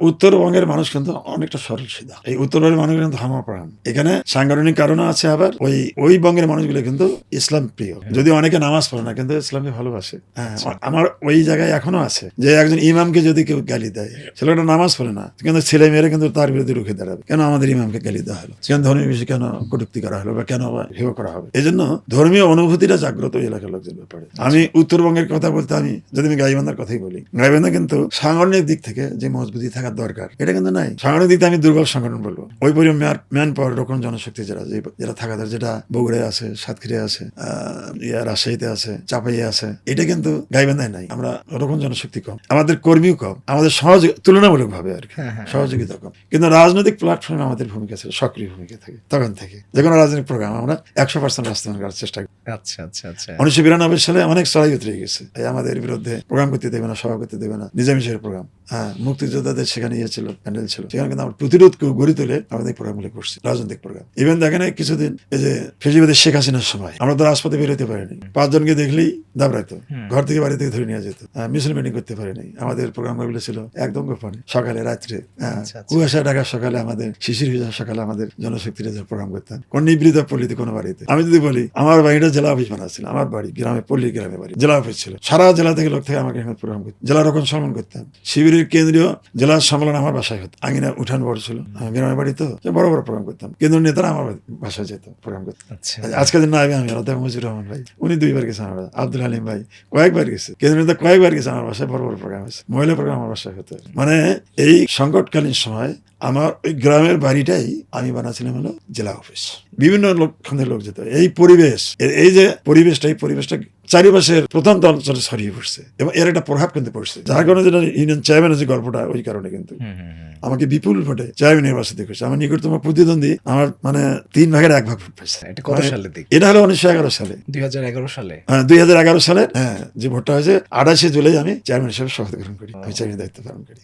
উত্তরবঙ্গের মানুষ কিন্তু অনেকটা সরল সিধা। এই উত্তরবঙ্গের মানুষ কিন্তু ধর্মপ্রাণ। এখানে সাংগঠনিক কারণও আছে, আবার ওই বঙ্গের মানুষগুলো কিন্তু ইসলাম প্রিয়। যদি অনেকে নামাজ পড়ে না, কিন্তু ইসলামকে ভালোবাসে। হ্যাঁ, আমার ওই জায়গায় এখনো আছে যে একজন ইমামকে যদি কেউ গালি দেয়, ছেলেটা নামাজ পড়ে না, কিন্তু ছেলে মেয়েরা কিন্তু তার বিরুদ্ধে রুখে দাঁড়াবে, কেন আমাদের ইমামকে গালি দেওয়া হলো, কেন ধর্মীয় বিষয়ে কেন কটূক্তি করা হলো, বা কেন হেয় করা হবে। এই জন্য ধর্মীয় অনুভূতিটা জাগ্রত এলাকার লোকদের ব্যাপারে। আমি উত্তরবঙ্গের কথা বলতে, যদি আমি গাইবান্ধার কথাই বলি, গাইবান্ধা কিন্তু সাংগঠনিক দিক থেকে যে মজবুতি থাকার দরকার, এটা কিন্তু নাই। সাংগঠনিক দিক থেকে আমি দুর্বল সংগঠন বলবো। ওই পরিমাণ ম্যান পাওয়ার, রকম জনশক্তি যেটা থাকা দরকার, যেটা বগুড়ায় আছে, সাতক্ষীরায় আছে, রাজশাহীতে আছে, চাপাইয়ে আছে, এটা কিন্তু গাইবান্ধায় নাই। আমরা ওরকম জনশক্তি কম, আমাদের কর্মীও কম, আমাদের তুলনামূলক ভাবে আর কি সহযোগিতা কম। কিন্তু রাজনৈতিক প্ল্যাটফর্মে আমাদের ভূমিকা ছিল, সক্রিয় ভূমিকা থাকে। তখন থেকে যে কোনো রাজনৈতিক প্রোগ্রাম আমরা 100% বাস্তবায়ন করার চেষ্টা করি। 1992 সালে অনেক চড়াই উতরে গেছে, আমাদের বিরুদ্ধে প্রোগ্রাম করতে দেবে না, সভা করতে দেবে না, নিজামী প্রোগ্রাম। হ্যাঁ, মুক্তিযোদ্ধাদের সেখানে ছিল, প্যান্ডেল ছিল, সেখানে কিন্তু আমরা প্রতিরোধ গড়ে তুলে আমাদের প্রোগ্রামগুলো করছি, রাজনৈতিক প্রোগ্রাম। ইভেন দেখেন কিছুদিন এই যে ফেসিবাদী শেখ হাসিনার সময় আমরা তো রাজপথে বেরোতে পারিনি, 5 জনকে দেখলেই দাবড়াইতো, ঘর থেকে বাড়ি থেকে ধরে নিয়ে যেত, মিছিল মিটিং করতে পারিনি। আমাদের প্রোগ্রামগুলো ছিল একদম গোপনে, সকালে রাত্রে, কুয়াশা ঢাকা সকালে, আমাদের শিশির ভিজা সকালে আমাদের জনশক্তির প্রোগ্রাম করতাম, কোন নিবৃত পল্লীতে কোনো বাড়িতে। আমি যদি বলি, আমার বাড়িটা জেলা অফিস বানাচ্ছিল, আমার বাড়ি গ্রামে, পল্লী গ্রামে বাড়ি, জেলা অফিস ছিল, সারা জেলা থেকে লোক থেকে আমাকে প্রোগ্রাম করতাম, জেলা রকম সম্মান করতাম। শিবিরের কেন্দ্রীয় জেলা সম্মেলন আমার বাসায় হতো, আঙিনা উঠান বড় ছিল, গ্রামের বাড়ি তো বড় বড় প্রোগ্রাম করতাম। কেন্দ্রীয় নেতারা আমার বাসায় যেত প্রোগ্রাম করতে। আজকে দিন না, আমি মজির রহমান ভাই, উনি 2 বার গেছে আমার, আব্দুল হালিম ভাই কয়েকবার গেছে, কেন্দ্রীয় নেতা কয়েকবার গেছে আমার বাসায়, বড় বড় প্রোগ্রাম আছে, মহিলা প্রোগ্রাম আমার বাসায় হতো। মানে এই সংকটকালীন সময় আমার ওই গ্রামের বাড়িটাই আমি বানাচ্ছিলাম হলো জেলা অফিস। বিভিন্ন লোকখানের লোক যেত। এই পরিবেশ, এই যে পরিবেশটা চারিপাশের প্রথম অঞ্চলে ছড়িয়ে পড়ছে, এবং এর একটা প্রভাব কিন্তু পড়ছে, যার কারণে যেটা ইউনিয়ন চেয়ারম্যানের যে গল্পটা, ওই কারণে কিন্তু আমাকে বিপুল ভোটে চেয়ারম্যান নির্বাচিত করছে। আমার নিকটতম প্রতিদ্বন্দ্বী আমার 3 ভাগের 1 ভাগ ভোট পাইছে। এটা হলো 1911 সালে, 2011 সালে। হ্যাঁ, 2011 সালে, হ্যাঁ, যে ভোটটা হয়েছে 28 জুলাই আমি চেয়ারম্যান হিসেবে শপথ গ্রহণ করি, আমি চেয়ারম্যান দায়িত্ব পালন করি।